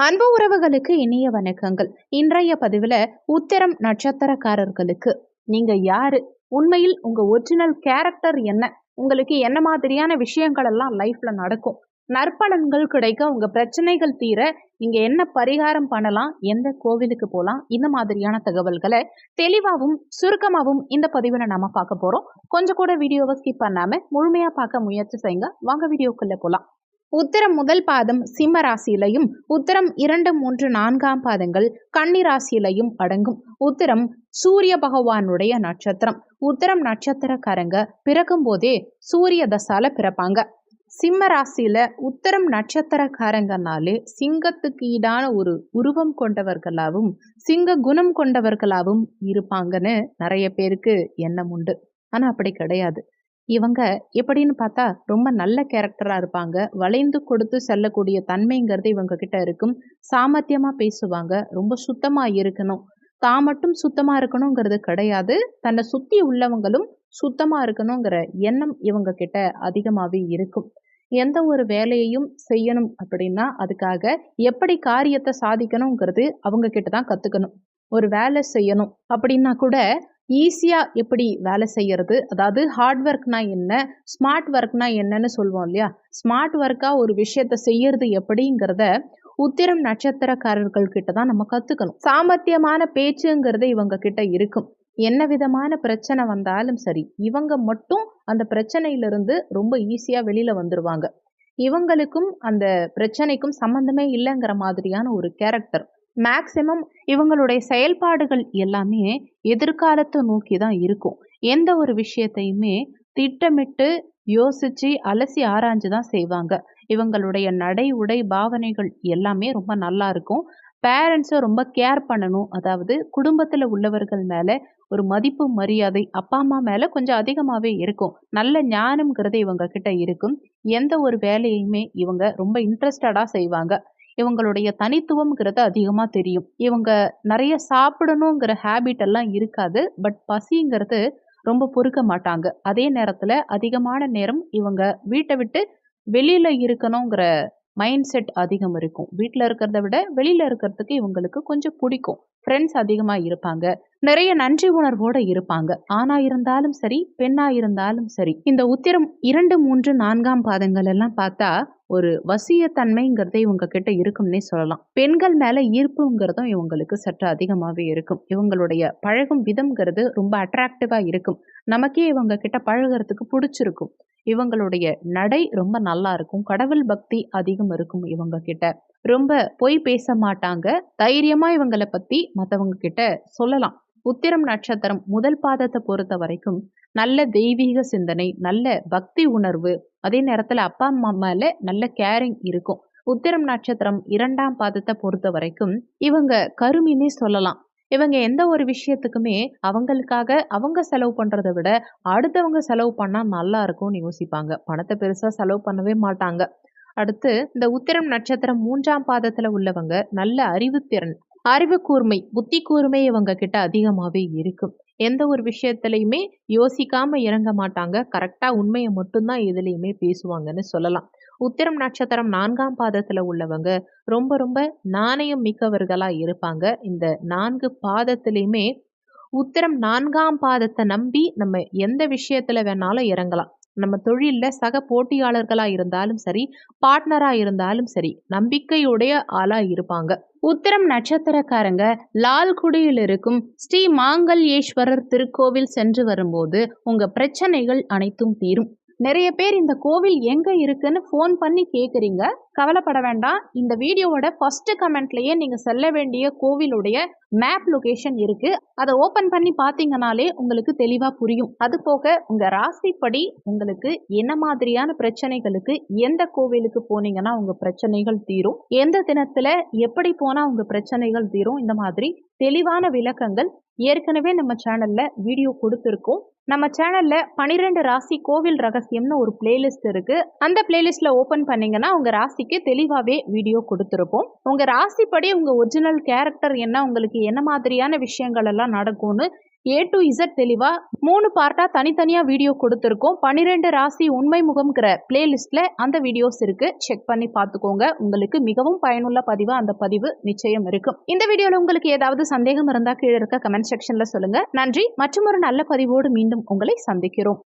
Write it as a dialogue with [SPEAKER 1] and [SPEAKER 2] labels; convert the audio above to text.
[SPEAKER 1] அன்பு உறவுகளுக்கு இனிய வணக்கங்கள். இன்றைய பதிவுல உத்திரம் நட்சத்திரக்காரர்களுக்கு நீங்க யாரு, உண்மையில் உங்க ஒரிஜினல் கேரக்டர் என்ன, உங்களுக்கு என்ன மாதிரியான விஷயங்கள் எல்லாம் லைஃப்ல நடக்கும், நற்பலன்கள் கிடைக்க, உங்க பிரச்சனைகள் தீர நீங்க என்ன பரிகாரம் பண்ணலாம், எந்த கோவிலுக்கு போலாம், இந்த மாதிரியான தகவல்களை தெளிவாகவும் சுருக்கமாகவும் இந்த பதிவுல நாம பார்க்க போறோம். கொஞ்சம் கூட வீடியோவை ஸ்கிப் பண்ணாம முழுமையா பார்க்க முயற்சி செய்யுங்க. வாங்க வீடியோக்குள்ள போலாம். உத்திரம் முதல் பாதம் சிம்ம ராசியிலையும், உத்திரம் 2, 3, 4ஆம் பாதங்கள் கன்னி ராசியிலையும் அடங்கும். உத்திரம் சூரிய பகவானுடைய நட்சத்திரம். உத்திரம் நட்சத்திரக்காரங்க பிறக்கும் போதே சூரிய தசால பிறப்பாங்க. சிம்ம ராசியில உத்திரம் நட்சத்திரக்காரங்கனாலே சிங்கத்துக்கு ஈடான ஒரு உருவம் கொண்டவர்களாகவும் சிங்க குணம் கொண்டவர்களாகவும் இருப்பாங்கன்னு நிறைய பேருக்கு எண்ணம் உண்டு. ஆனா அப்படி கிடையாது. இவங்க எப்படின்னு பார்த்தா ரொம்ப நல்ல கேரக்டரா இருப்பாங்க. வளைந்து கொடுத்து செல்லக்கூடிய தன்மைங்கிறது இவங்க கிட்ட இருக்கும். சாமர்த்தியமா பேசுவாங்க. ரொம்ப சுத்தமா இருக்கணும். தான் மட்டும் சுத்தமா இருக்கணுங்கிறது கிடையாது. தன்னை சுத்தி உள்ளவங்களும் சுத்தமா இருக்கணுங்கிற எண்ணம் இவங்க கிட்ட அதிகமாவே இருக்கும். எந்த ஒரு வேலையையும் செய்யணும் அப்படின்னா அதுக்காக எப்படி காரியத்தை சாதிக்கணுங்கிறது அவங்க கிட்ட தான் கத்துக்கணும். ஒரு வேலை செய்யணும் அப்படின்னா கூட ஈஸியா எப்படி வேலை செய்யறது, அதாவது ஹார்ட் ஒர்க்னா என்ன, ஸ்மார்ட் ஒர்க்னா என்னன்னு சொல்லுவோம் இல்லையா? ஸ்மார்ட் ஒர்க்கா ஒரு விஷயத்த செய்யறது எப்படிங்கிறத உத்திரம் நட்சத்திரக்காரர்கள் கிட்ட தான் நம்ம கத்துக்கணும். சாமர்த்தியமான பேச்சுங்கிறது இவங்க கிட்ட இருக்கும். என்ன விதமான பிரச்சனை வந்தாலும் சரி, இவங்க மட்டும் அந்த பிரச்சனையிலிருந்து ரொம்ப ஈஸியா வெளியில வந்துருவாங்க. இவங்களுக்கும் அந்த பிரச்சனைக்கும் சம்பந்தமே இல்லைங்கிற மாதிரியான ஒரு கேரக்டர். மேக்சிமம் இவங்களுடைய செயல்பாடுகள் எல்லாமே எதிர்காலத்தை நோக்கி தான் இருக்கும். எந்த ஒரு விஷயத்தையுமே திட்டமிட்டு யோசிச்சு அலசி ஆராய்ஞ்சு தான் செய்வாங்க. இவங்களுடைய நடை உடை பாவனைகள் எல்லாமே ரொம்ப நல்லா இருக்கும். பேரண்ட்ஸை ரொம்ப கேர் பண்ணணும். அதாவது குடும்பத்துல உள்ளவர்கள் மேல ஒரு மதிப்பு மரியாதை அப்பா அம்மா மேல கொஞ்சம் அதிகமாவே இருக்கும். நல்ல ஞானம்ங்கிறது இவங்க கிட்ட இருக்கும். எந்த ஒரு வேலையுமே இவங்க ரொம்ப இன்ட்ரெஸ்டடா செய்வாங்க. இவங்களுடைய தனித்துவம்ங்கிறது அதிகமா தெரியும். இவங்க நிறைய சாப்பிடணுங்கிற ஹேபிட் எல்லாம் இருக்காது. பட் பசிங்கிறது ரொம்ப பொறுக்க மாட்டாங்க. அதே நேரத்துல அதிகமான நேரம் இவங்க வீட்டை விட்டு வெளியில இருக்கணுங்கிற மைண்ட் செட் அதிகம் இருக்கும். வீட்ல இருக்கிறத விட வெளியில இருக்கிறதுக்கு இவங்களுக்கு கொஞ்சம் பிடிக்கும். ஃப்ரெண்ட்ஸ் அதிகமா இருப்பாங்க. நிறைய நன்றி உணர்வோட இருப்பாங்க. ஆணா இருந்தாலும் சரி, பெண்ணா இருந்தாலும் சரி. இந்த உத்திரம் 2, 3, 4ஆம் பாதங்கள் எல்லாம் பார்த்தா ஒரு வசியத்தன்மைங்கிறதே இவங்க கிட்ட இருக்கும்னே சொல்லலாம். பெண்கள் மேல ஈர்ப்புங்கிறதும் இவங்களுக்கு சற்று அதிகமாவே இருக்கும். இவங்களுடைய பழகும் விதம்ங்கிறது ரொம்ப அட்ராக்டிவா இருக்கும். நமக்கே இவங்க கிட்ட பழகுறதுக்கு பிடிச்சிருக்கும். இவங்களுடைய நடை ரொம்ப நல்லா இருக்கும். கடவுள் பக்தி அதிகம் இருக்கும் இவங்க கிட்ட. ரொம்ப பொய் பேச மாட்டாங்க. தைரியமா இவங்கள பத்தி மத்தவங்க கிட்ட சொல்லலாம். உத்திரம் நட்சத்திரம் முதல் பாதத்தை பொறுத்த வரைக்கும் நல்ல தெய்வீக சிந்தனை, நல்ல பக்தி உணர்வு, அதே நேரத்துல அப்பா அம்மா மேல நல்ல கேரிங் இருக்கும். உத்திரம் நட்சத்திரம் 2ஆம் பாதத்தை பொறுத்த வரைக்கும் இவங்க கருமின்னே சொல்லலாம். இவங்க எந்த ஒரு விஷயத்துக்குமே அவங்களுக்காக அவங்க செலவு பண்றதை விட அடுத்தவங்க செலவு பண்ணா நல்லா இருக்கும்னு யோசிப்பாங்க. பணத்தை பெருசா செலவு பண்ணவே மாட்டாங்க. அடுத்து இந்த உத்திரம் நட்சத்திரம் 3ஆம் பாதத்துல உள்ளவங்க நல்ல அறிவுத்திறன், அறிவு கூர்மை, புத்தி கூர்மை இவங்க கிட்ட அதிகமாவே இருக்கும். எந்த ஒரு விஷயத்திலையுமே யோசிக்காம இறங்க மாட்டாங்க. கரெக்டா உண்மையை மட்டும்தான் எதுலையுமே பேசுவாங்கன்னு சொல்லலாம். உத்திரம் நட்சத்திரம் 4ஆம் பாதத்துல உள்ளவங்க ரொம்ப ரொம்ப நாணயம் மிக்கவர்களா இருப்பாங்க. இந்த 4 பாதத்திலையுமே உத்திரம் 4ஆம் பாதத்தை நம்பி நம்ம எந்த விஷயத்துல வேணாலும் இறங்கலாம். நம்ம தொழில்ல சக போட்டியாளர்களா இருந்தாலும் சரி, பார்ட்னரா இருந்தாலும் சரி, நம்பிக்கையுடைய ஆளா இருப்பாங்க. உத்திரம் நட்சத்திரக்காரங்க லால்குடியில் இருக்கும் ஸ்ரீ மாங்கல்யேஸ்வரர் திருக்கோவில் சென்று வரும்போது உங்க பிரச்சனைகள் அனைத்தும் தீரும். நிறைய பேர் இந்த கோவில் எங்க இருக்குன்னு ஃபோன் பண்ணி கேக்குறீங்க. கவலைப்பட வேண்டாம். இந்த வீடியோவோட ஃபர்ஸ்ட் கமெண்ட்லயே நீங்க செல்ல வேண்டிய கோவிலுடைய மேப் லொகேஷன் இருக்கு. அதை ஓபன் பண்ணி பாத்தீங்கனாலே உங்களுக்கு தெளிவா புரியும். அது போக உங்க ராசிப்படி உங்களுக்கு என்ன மாதிரியான பிரச்சனைகளுக்கு எந்த கோவிலுக்கு போனீங்கன்னா உங்க பிரச்சனைகள் தீரும், எந்த தினத்துல எப்படி போனா உங்க பிரச்சனைகள் தீரும், இந்த மாதிரி தெளிவான விளக்கங்கள் ஏற்கனவே நம்ம சேனல்ல வீடியோ கொடுத்துருக்கோம். நம்ம சேனல்ல 12 ராசி கோவில் ரகசியம்னு ஒரு பிளேலிஸ்ட் இருக்கு. அந்த பிளேலிஸ்ட்ல ஓபன் பண்ணீங்கன்னா உங்க ராசிக்கு தெளிவாவே வீடியோ கொடுத்துருப்போம். உங்க ராசிப்படி உங்க ஒரிஜினல் கேரக்டர் என்ன, உங்களுக்கு என்ன மாதிரியான விஷயங்கள் எல்லாம் நடக்கும்னு A to Z தெளிவா 3 பார்ட்டா தனித்தனியா வீடியோ கொடுத்துருக்கோம். 12 ராசி உண்மை முகம்ங்கிற பிளேலிஸ்ட்ல அந்த வீடியோஸ் இருக்கு. செக் பண்ணி பார்த்துக்கோங்க. உங்களுக்கு மிகவும் பயனுள்ள பதிவா அந்த பதிவு நிச்சயம் இருக்கும். இந்த வீடியோல உங்களுக்கு ஏதாவது சந்தேகம் இருந்தா கீழே இருக்க கமெண்ட் செக்ஷன்ல சொல்லுங்க. நன்றி. மற்றும் ஒரு நல்ல பதிவோடு மீண்டும் உங்களை சந்திக்கிறோம்.